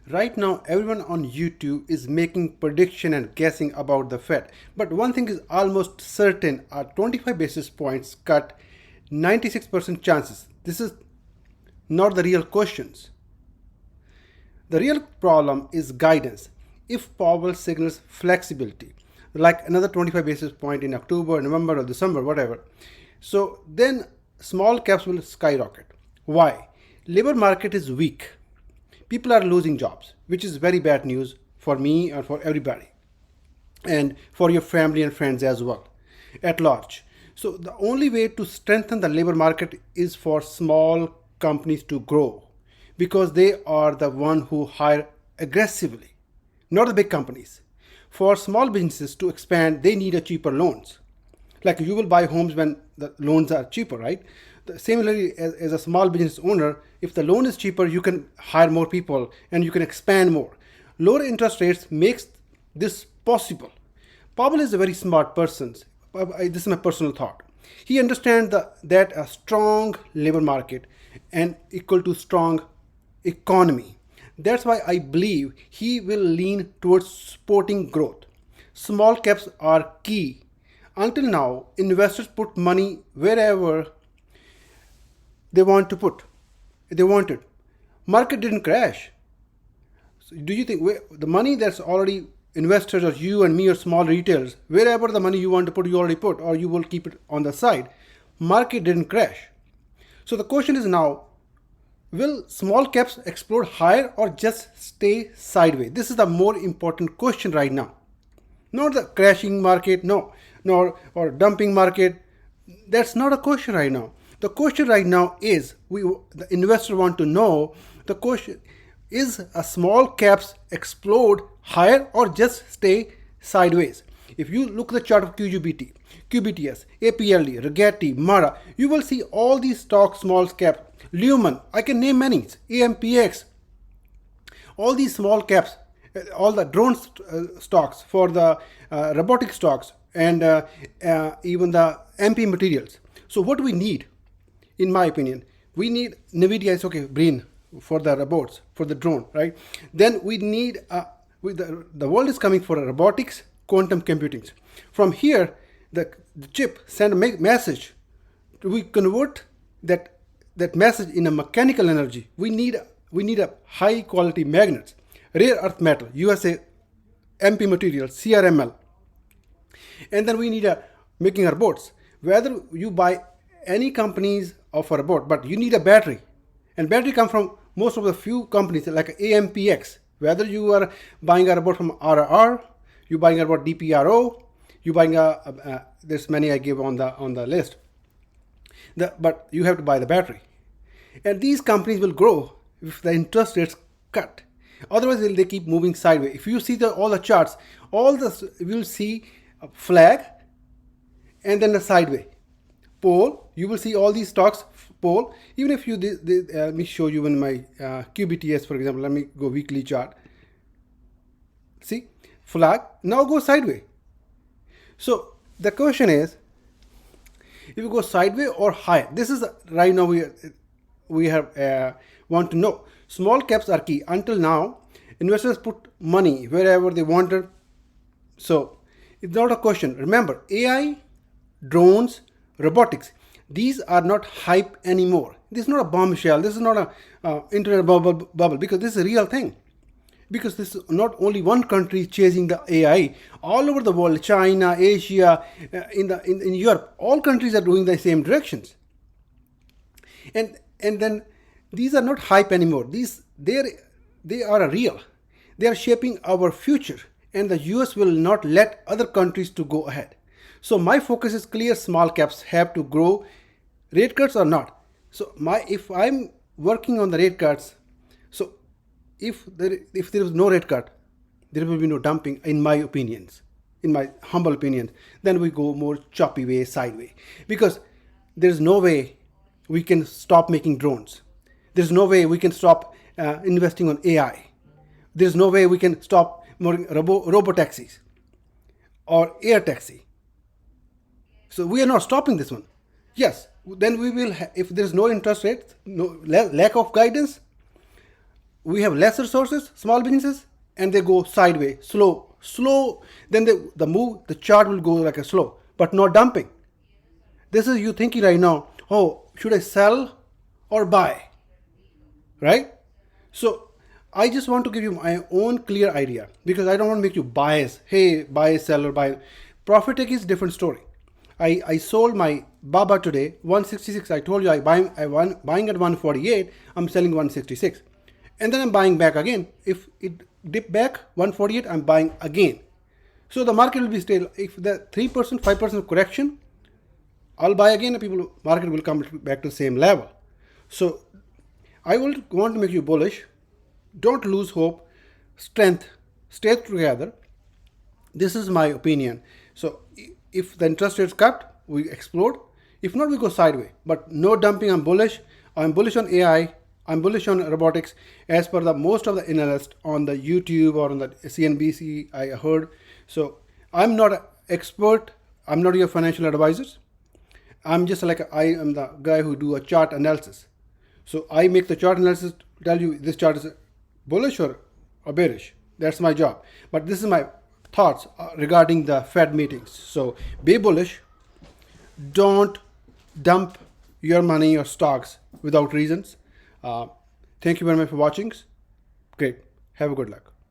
Right now, everyone on YouTube is making prediction and guessing about the Fed. But one thing is almost certain: a 25 basis points cut, 96% chances. This is not the real questions. The real problem is guidance. If Powell signals flexibility, like another 25 basis point in October, November, or December, whatever, so then small caps will skyrocket. Why? Labor market is weak. People are losing jobs, which is very bad news for me and for everybody, and for your family and friends as well, at large. So the only way to strengthen the labor market is for small companies to grow, because they are the one who hire aggressively, not the big companies. For small businesses to expand, they need a cheaper loans. Like you will buy homes when the loans are cheaper, right? Similarly, as a small business owner, if the loan is cheaper, you can hire more people and you can expand more. Lower interest rates makes this possible. Powell is a very smart person. This is my personal thought. He understands that a strong labor market and equal to strong economy. That's why I believe he will lean towards supporting growth. Small caps are key. Until now, investors put money wherever they want to put. They wanted. Market didn't crash. So do you think the money that's already investors or you and me or small retailers, wherever the money you want to put, you already put, or you will keep it on the side? Market didn't crash. So the question is now, will small caps explode higher or just stay sideways? This is the more important question right now. Not the crashing market, no, nor or dumping market. That's not a question right now. The question right now is, the investor want to know, the question is, a small caps explode higher or just stay sideways? If you look at the chart of QGBT, QBTS, APLD, Rigetti, Mara, you will see all these stocks, small cap, Lumen, I can name many, AMPX, all these small caps, all the drone stocks, for the robotic stocks, and even the MP materials. So what do we need? In my opinion, we need NVIDIA is okay, brain for the robots, for the drone, right? Then we need, the world is coming for robotics, quantum computing. From here, the chip send a message. We convert that message in a mechanical energy. We need a high quality magnets, rare earth metal, USA, MP materials, CRML, and then we need a making robots. Whether you buy any companies of a robot, but you need a battery, and battery come from most of the few companies like AMPX. Whether you are buying a robot from RR, you buying a robot DPRO, you buying there's many I give on the list. But you have to buy the battery, and these companies will grow if the interest rates cut. Otherwise, they keep moving sideways. If you see all the charts, you will see a flag and then a sideway pole. You will see all these stocks pole. Even if you let me show you in my QBTS, for example. Let me go weekly chart. See, flag now go sideways. So the question is, if you go sideways or higher, this is right now we have want to know. Small caps are key. Until now, investors put money wherever they wanted. So it's not a question. Remember, AI, drones, robotics, these are not hype anymore. This is not a bombshell. This is not a internet bubble, because this is a real thing. Because this is not only one country chasing the AI. All over the world, China, Asia, in Europe, all countries are doing the same directions. And then these are not hype anymore. They are real. They are shaping our future, and the US will not let other countries to go ahead. So my focus is clear: small caps have to grow, rate cuts or not. So if I'm working on the rate cuts, so if there is no rate cut, there will be no dumping, in my opinions, in my humble opinion. Then we go more choppy way, sideway, because there's no way we can stop making drones. There's no way we can stop investing on AI. There's no way we can stop more robotaxis or air taxi. So we are not stopping this one. Yes, then we will, if there's no interest rate, no lack of guidance, we have less resources, small businesses, and they go sideways, slow. Then the chart will go like a slow, but not dumping. This is you thinking right now, oh, should I sell or buy? Right? So I just want to give you my own clear idea because I don't want to make you bias. Hey, buy, sell, or buy. Profit taking is a different story. I sold my Baba today 166. I told you buying at 148. I'm selling 166, and then I'm buying back again. If it dip back 148, I'm buying again. So the market will be still. If the 3%, 5% correction, I'll buy again. Market will come back to the same level. So I will want to make you bullish. Don't lose hope. Strength. Stay together. This is my opinion. So if the interest rates cut, we explode. If not, we go sideways. But no dumping. I'm bullish. I'm bullish on AI. I'm bullish on robotics. As per the most of the analysts on the YouTube or on the CNBC, I heard. So I'm not an expert. I'm not your financial advisors. I'm just like I am the guy who do a chart analysis. So I make the chart analysis, tell you this chart is bullish or bearish. That's my job. But this is my thoughts regarding the Fed meetings. So be bullish. Don't dump your money or stocks without reasons. Thank you very much for watching. Great. Have a good luck.